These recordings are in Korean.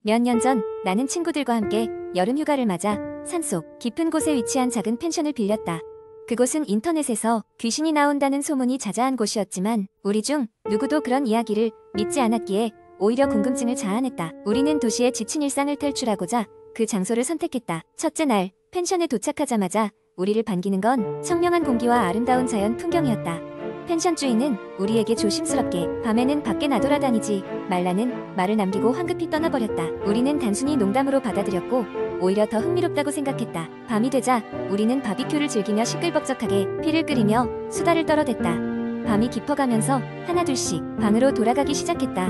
몇 년 전 나는 친구들과 함께 여름 휴가를 맞아 산속 깊은 곳에 위치한 작은 펜션을 빌렸다. 그곳은 인터넷에서 귀신이 나온다는 소문이 자자한 곳이었지만 우리 중 누구도 그런 이야기를 믿지 않았기에 오히려 궁금증을 자아냈다. 우리는 도시의 지친 일상을 탈출하고자 그 장소를 선택했다. 첫째 날 펜션에 도착하자마자 우리를 반기는 건 청명한 공기와 아름다운 자연 풍경이었다. 펜션 주인은 우리에게 조심스럽게 밤에는 밖에 나돌아다니지 말라는 말을 남기고 황급히 떠나버렸다. 우리는 단순히 농담으로 받아들였고 오히려 더 흥미롭다고 생각했다. 밤이 되자 우리는 바비큐를 즐기며 시끌벅적하게 피를 끓이며 수다를 떨어댔다. 밤이 깊어가면서 하나둘씩 방으로 돌아가기 시작했다.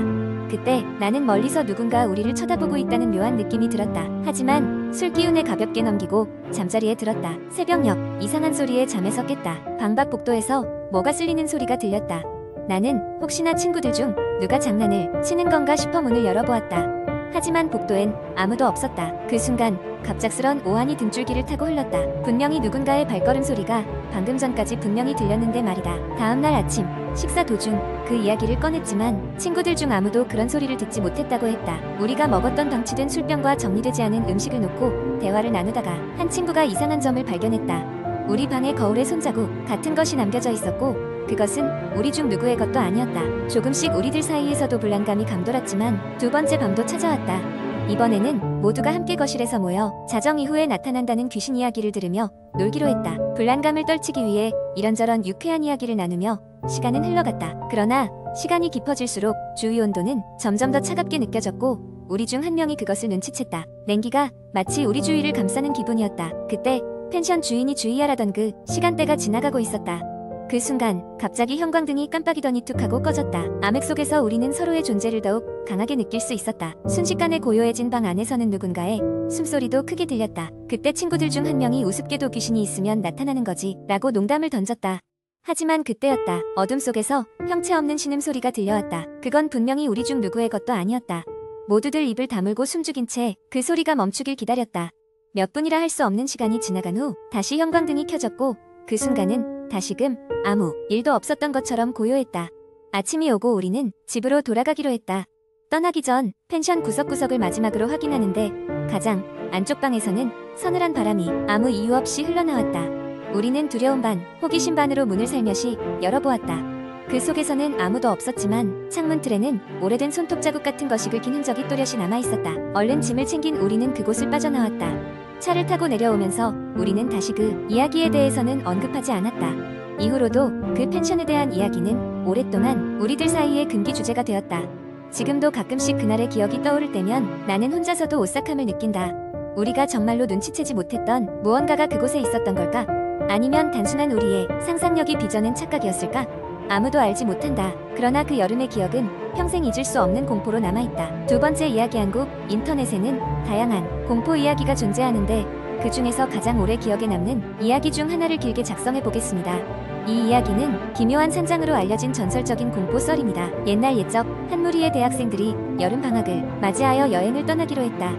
그때 나는 멀리서 누군가 우리를 쳐다보고 있다는 묘한 느낌이 들었다. 하지만 술 기운에 가볍게 넘기고 잠자리에 들었다. 새벽녘 이상한 소리에 잠에서 깼다. 방밖 복도에서 뭐가 쓸리는 소리가 들렸다. 나는 혹시나 친구들 중 누가 장난을 치는 건가 싶어 문을 열어보았다. 하지만 복도엔 아무도 없었다. 그 순간 갑작스런 오한이 등줄기를 타고 흘렀다. 분명히 누군가의 발걸음 소리가 방금 전까지 분명히 들렸는데 말이다. 다음날 아침 식사 도중 그 이야기를 꺼냈지만 친구들 중 아무도 그런 소리를 듣지 못했다고 했다. 우리가 먹었던 덩치된 술병과 정리되지 않은 음식을 놓고 대화를 나누다가 한 친구가 이상한 점을 발견했다. 우리 방의 거울에 손자국 같은 것이 남겨져 있었고 그것은 우리 중 누구의 것도 아니었다. 조금씩 우리들 사이에서도 불안감이 감돌았지만 두 번째 밤도 찾아왔다. 이번에는 모두가 함께 거실에서 모여 자정 이후에 나타난다는 귀신 이야기를 들으며 놀기로 했다. 불안감을 떨치기 위해 이런저런 유쾌한 이야기를 나누며 시간은 흘러갔다. 그러나 시간이 깊어질수록 주위 온도는 점점 더 차갑게 느껴졌고 우리 중 한 명이 그것을 눈치챘다. 냉기가 마치 우리 주위를 감싸는 기분이었다. 그때 펜션 주인이 주의하라던 그 시간대가 지나가고 있었다. 그 순간 갑자기 형광등이 깜빡이더니 툭 하고 꺼졌다. 암흑 속에서 우리는 서로의 존재를 더욱 강하게 느낄 수 있었다. 순식간에 고요해진 방 안에서는 누군가의 숨소리도 크게 들렸다. 그때 친구들 중 한 명이 우습게도 귀신이 있으면 나타나는 거지 라고 농담을 던졌다. 하지만 그때였다. 어둠 속에서 형체 없는 신음소리가 들려왔다. 그건 분명히 우리 중 누구의 것도 아니었다. 모두들 입을 다물고 숨죽인 채 그 소리가 멈추길 기다렸다. 몇 분이라 할 수 없는 시간이 지나간 후 다시 형광등이 켜졌고 그 순간은 다시금 아무 일도 없었던 것처럼 고요했다. 아침이 오고 우리는 집으로 돌아가기로 했다. 떠나기 전 펜션 구석구석을 마지막으로 확인하는데 가장 안쪽 방에서는 서늘한 바람이 아무 이유 없이 흘러나왔다. 우리는 두려움 반 호기심 반으로 문을 살며시 열어보았다. 그 속에서는 아무도 없었지만 창문 틀에는 오래된 손톱 자국 같은 것이 긁힌 흔적이 또렷이 남아있었다. 얼른 짐을 챙긴 우리는 그곳을 빠져나왔다. 차를 타고 내려오면서 우리는 다시 그 이야기에 대해서는 언급하지 않았다. 이후로도 그 펜션에 대한 이야기는 오랫동안 우리들 사이의 금기 주제가 되었다. 지금도 가끔씩 그날의 기억이 떠오를 때면 나는 혼자서도 오싹함을 느낀다. 우리가 정말로 눈치채지 못했던 무언가가 그곳에 있었던 걸까? 아니면 단순한 우리의 상상력이 빚어낸 착각이었을까? 아무도 알지 못한다. 그러나 그 여름의 기억은 평생 잊을 수 없는 공포로 남아있다. 두 번째 이야기 한국 인터넷에는 다양한 공포 이야기가 존재하는데 그 중에서 가장 오래 기억에 남는 이야기 중 하나를 길게 작성해 보겠습니다. 이 이야기는 기묘한 산장으로 알려진 전설적인 공포 썰입니다. 옛날 옛적 한 무리의 대학생들이 여름 방학을 맞이하여 여행을 떠나기로 했다.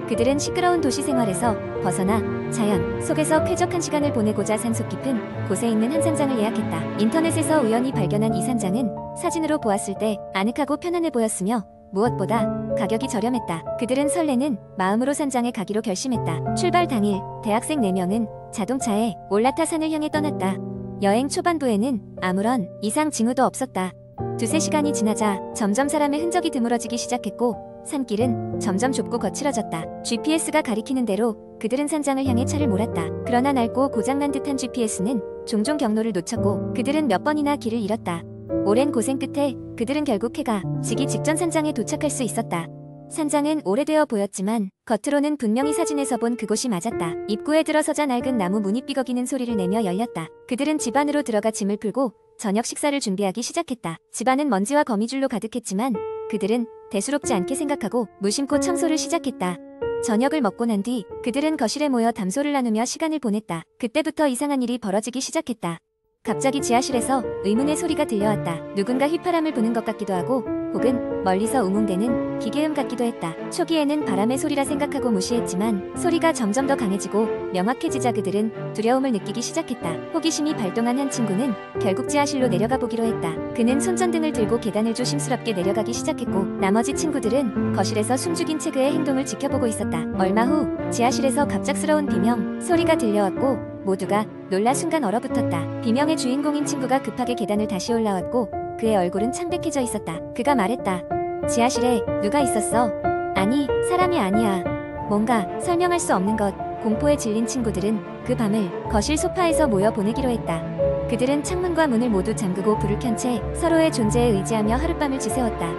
그들은 시끄러운 도시 생활에서 벗어나 자연 속에서 쾌적한 시간을 보내고자 산속 깊은 곳에 있는 한 산장을 예약했다. 인터넷에서 우연히 발견한 이 산장은 사진으로 보았을 때 아늑하고 편안해 보였으며 무엇보다 가격이 저렴했다. 그들은 설레는 마음으로 산장에 가기로 결심했다. 출발 당일 대학생 4명은 자동차에 올라타 산을 향해 떠났다. 여행 초반부에는 아무런 이상 징후도 없었다. 두세 시간이 지나자 점점 사람의 흔적이 드물어지기 시작했고 산길은 점점 좁고 거칠어졌다. GPS가 가리키는 대로 그들은 산장을 향해 차를 몰았다. 그러나 낡고 고장난 듯한 GPS는 종종 경로를 놓쳤고 그들은 몇 번이나 길을 잃었다. 오랜 고생 끝에 그들은 결국 해가 지기 직전 산장에 도착할 수 있었다. 산장은 오래되어 보였지만 겉으로는 분명히 사진에서 본 그곳이 맞았다. 입구에 들어서자 낡은 나무 문이 삐걱이는 소리를 내며 열렸다. 그들은 집 안으로 들어가 짐을 풀고 저녁 식사를 준비하기 시작했다. 집안은 먼지와 거미줄로 가득했지만 그들은 대수롭지 않게 생각하고 무심코 청소를 시작했다. 저녁을 먹고 난 뒤 그들은 거실에 모여 담소를 나누며 시간을 보냈다. 그때부터 이상한 일이 벌어지기 시작했다. 갑자기 지하실에서 의문의 소리가 들려왔다. 누군가 휘파람을 부는 것 같기도 하고 혹은 멀리서 웅웅대는 기계음 같기도 했다. 초기에는 바람의 소리라 생각하고 무시했지만 소리가 점점 더 강해지고 명확해지자 그들은 두려움을 느끼기 시작했다. 호기심이 발동한 한 친구는 결국 지하실로 내려가 보기로 했다. 그는 손전등을 들고 계단을 조심스럽게 내려가기 시작했고 나머지 친구들은 거실에서 숨죽인 체그의 행동을 지켜보고 있었다. 얼마 후 지하실에서 갑작스러운 비명 소리가 들려왔고 모두가 놀라 순간 얼어붙었다. 비명의 주인공인 친구가 급하게 계단을 다시 올라왔고 그의 얼굴은 창백해져 있었다. 그가 말했다. 지하실에 누가 있었어? 아니, 사람이 아니야. 뭔가 설명할 수 없는 것. 공포에 질린 친구들은 그 밤을 거실 소파에서 모여 보내기로 했다. 그들은 창문과 문을 모두 잠그고 불을 켠 채 서로의 존재에 의지하며 하룻밤을 지새웠다.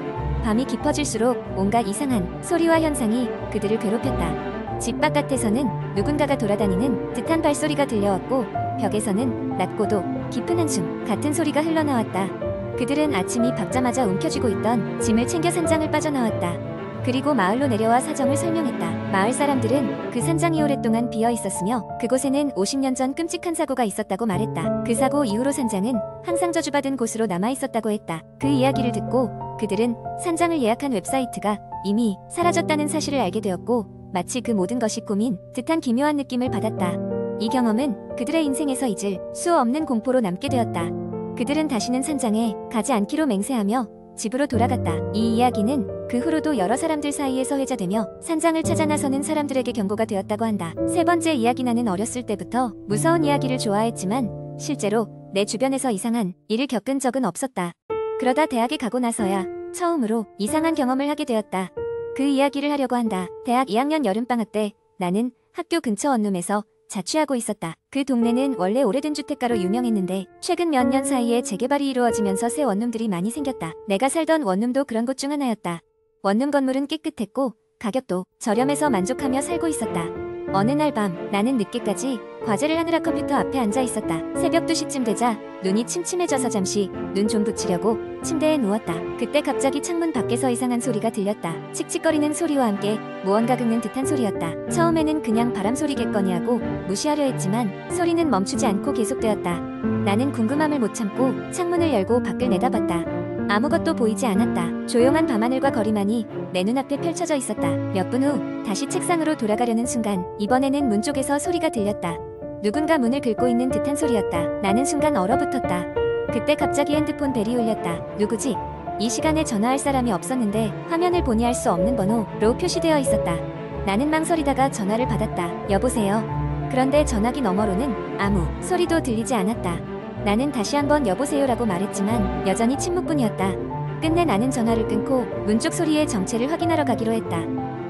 밤이 깊어질수록 온갖 이상한 소리와 현상이 그들을 괴롭혔다. 집 바깥에서는 누군가가 돌아다니는 듯한 발소리가 들려왔고 벽에서는 낮고도 깊은 한숨 같은 소리가 흘러나왔다. 그들은 아침이 밝자마자 움켜쥐고 있던 짐을 챙겨 산장을 빠져나왔다. 그리고 마을로 내려와 사정을 설명했다. 마을 사람들은 그 산장이 오랫동안 비어 있었으며 그곳에는 50년 전 끔찍한 사고가 있었다고 말했다. 그 사고 이후로 산장은 항상 저주받은 곳으로 남아 있었다고 했다. 그 이야기를 듣고 그들은 산장을 예약한 웹사이트가 이미 사라졌다는 사실을 알게 되었고 마치 그 모든 것이 꿈인 듯한 기묘한 느낌을 받았다. 이 경험은 그들의 인생에서 잊을 수 없는 공포로 남게 되었다. 그들은 다시는 산장에 가지 않기로 맹세하며 집으로 돌아갔다. 이 이야기는 그 후로도 여러 사람들 사이에서 회자되며 산장을 찾아 나서는 사람들에게 경고가 되었다고 한다. 세 번째 이야기. 나는 어렸을 때부터 무서운 이야기를 좋아했지만 실제로 내 주변에서 이상한 일을 겪은 적은 없었다. 그러다 대학에 가고 나서야 처음으로 이상한 경험을 하게 되었다. 그 이야기를 하려고 한다. 대학 2학년 여름방학 때 나는 학교 근처 원룸에서 자취하고 있었다. 그 동네는 원래 오래된 주택가로 유명했는데 최근 몇 년 사이에 재개발이 이루어지면서 새 원룸들이 많이 생겼다. 내가 살던 원룸도 그런 곳 중 하나였다. 원룸 건물은 깨끗했고 가격도 저렴해서 만족하며 살고 있었다. 어느 날 밤 나는 늦게까지 과제를 하느라 컴퓨터 앞에 앉아 있었다. 새벽 2시쯤 되자 눈이 침침해져서 잠시 눈 좀 붙이려고 침대에 누웠다. 그때 갑자기 창문 밖에서 이상한 소리가 들렸다. 칙칙거리는 소리와 함께 무언가 긁는 듯한 소리였다. 처음에는 그냥 바람 소리겠거니 하고 무시하려 했지만 소리는 멈추지 않고 계속되었다. 나는 궁금함을 못 참고 창문을 열고 밖을 내다봤다. 아무것도 보이지 않았다. 조용한 밤하늘과 거리만이 내 눈앞에 펼쳐져 있었다. 몇 분 후 다시 책상으로 돌아가려는 순간 이번에는 문 쪽에서 소리가 들렸다. 누군가 문을 긁고 있는 듯한 소리였다. 나는 순간 얼어붙었다. 그때 갑자기 핸드폰 벨이 울렸다. 누구지? 이 시간에 전화할 사람이 없었는데 화면을 보니 알 수 없는 번호로 표시되어 있었다. 나는 망설이다가 전화를 받았다. 여보세요? 그런데 전화기 너머로는 아무 소리도 들리지 않았다. 나는 다시 한번 여보세요라고 말했지만 여전히 침묵뿐이었다. 끝내 나는 전화를 끊고 문 쪽 소리의 정체를 확인하러 가기로 했다.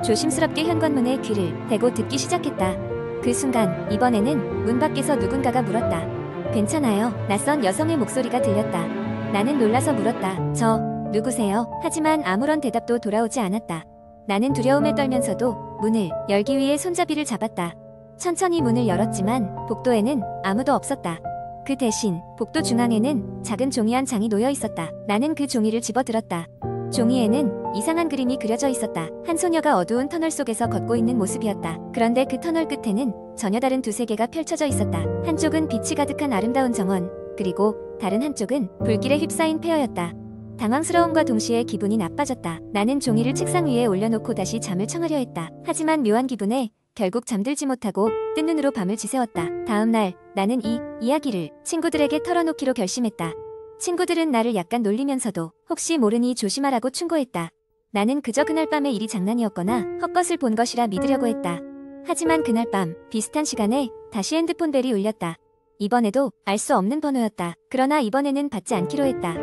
조심스럽게 현관문에 귀를 대고 듣기 시작했다. 그 순간 이번에는 문 밖에서 누군가가 물었다. 괜찮아요? 낯선 여성의 목소리가 들렸다. 나는 놀라서 물었다. 저 누구세요? 하지만 아무런 대답도 돌아오지 않았다. 나는 두려움에 떨면서도 문을 열기 위해 손잡이를 잡았다. 천천히 문을 열었지만 복도에는 아무도 없었다. 그 대신 복도 중앙에는 작은 종이 한 장이 놓여 있었다. 나는 그 종이를 집어들었다. 종이에는 이상한 그림이 그려져 있었다. 한 소녀가 어두운 터널 속에서 걷고 있는 모습이었다. 그런데 그 터널 끝에는 전혀 다른 두 세계가 펼쳐져 있었다. 한쪽은 빛이 가득한 아름다운 정원, 그리고 다른 한쪽은 불길에 휩싸인 폐허였다. 당황스러움과 동시에 기분이 나빠졌다. 나는 종이를 책상 위에 올려놓고 다시 잠을 청하려 했다. 하지만 묘한 기분에 결국 잠들지 못하고 뜬 눈으로 밤을 지새웠다. 다음 날 나는 이 이야기를 친구들에게 털어놓기로 결심했다. 친구들은 나를 약간 놀리면서도 혹시 모르니 조심하라고 충고했다. 나는 그저 그날 밤의 일이 장난이었거나 헛것을 본 것이라 믿으려고 했다. 하지만 그날 밤 비슷한 시간에 다시 핸드폰 벨이 울렸다. 이번에도 알 수 없는 번호였다. 그러나 이번에는 받지 않기로 했다.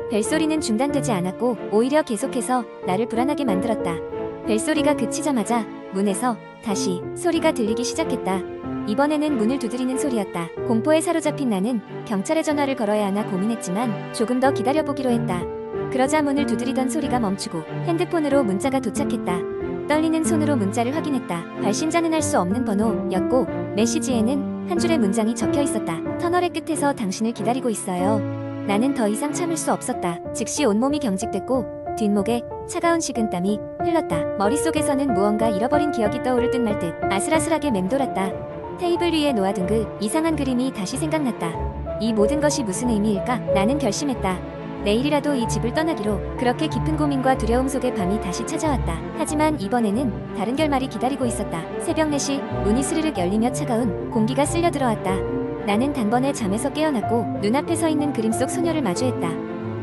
벨소리는 중단되지 않았고 오히려 계속해서 나를 불안하게 만들었다. 벨소리가 그치자마자 문에서 다시 소리가 들리기 시작했다. 이번에는 문을 두드리는 소리였다. 공포에 사로잡힌 나는 경찰에 전화를 걸어야 하나 고민했지만 조금 더 기다려보기로 했다. 그러자 문을 두드리던 소리가 멈추고 핸드폰으로 문자가 도착했다. 떨리는 손으로 문자를 확인했다. 발신자는 알 수 없는 번호였고 메시지에는 한 줄의 문장이 적혀 있었다. 터널의 끝에서 당신을 기다리고 있어요. 나는 더 이상 참을 수 없었다. 즉시 온몸이 경직됐고 뒷목에 차가운 식은땀이 흘렀다. 머릿속에서는 무언가 잃어버린 기억이 떠오를 듯 말 듯 아슬아슬하게 맴돌았다. 테이블 위에 놓아둔 그 이상한 그림이 다시 생각났다. 이 모든 것이 무슨 의미일까? 나는 결심했다. 내일이라도 이 집을 떠나기로. 그렇게 깊은 고민과 두려움 속에 밤이 다시 찾아왔다. 하지만 이번에는 다른 결말이 기다리고 있었다. 새벽 4시 문이 스르륵 열리며 차가운 공기가 쓸려 들어왔다. 나는 단번에 잠에서 깨어났고 눈앞에 서 있는 그림 속 소녀를 마주했다.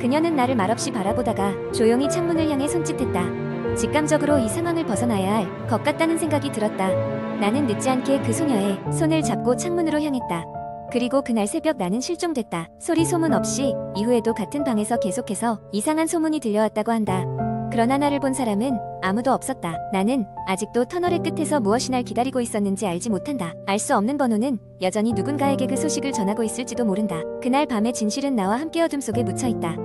그녀는 나를 말없이 바라보다가 조용히 창문을 향해 손짓했다. 직감적으로 이 상황을 벗어나야 할 것 같다는 생각이 들었다. 나는 늦지 않게 그 소녀의 손을 잡고 창문으로 향했다. 그리고 그날 새벽 나는 실종됐다. 소리 소문 없이 이후에도 같은 방에서 계속해서 이상한 소문이 들려왔다고 한다. 그러나 나를 본 사람은 아무도 없었다. 나는 아직도 터널의 끝에서 무엇이 날 기다리고 있었는지 알지 못한다. 알 수 없는 번호는 여전히 누군가에게 그 소식을 전하고 있을지도 모른다. 그날 밤의 진실은 나와 함께 어둠 속에 묻혀있다.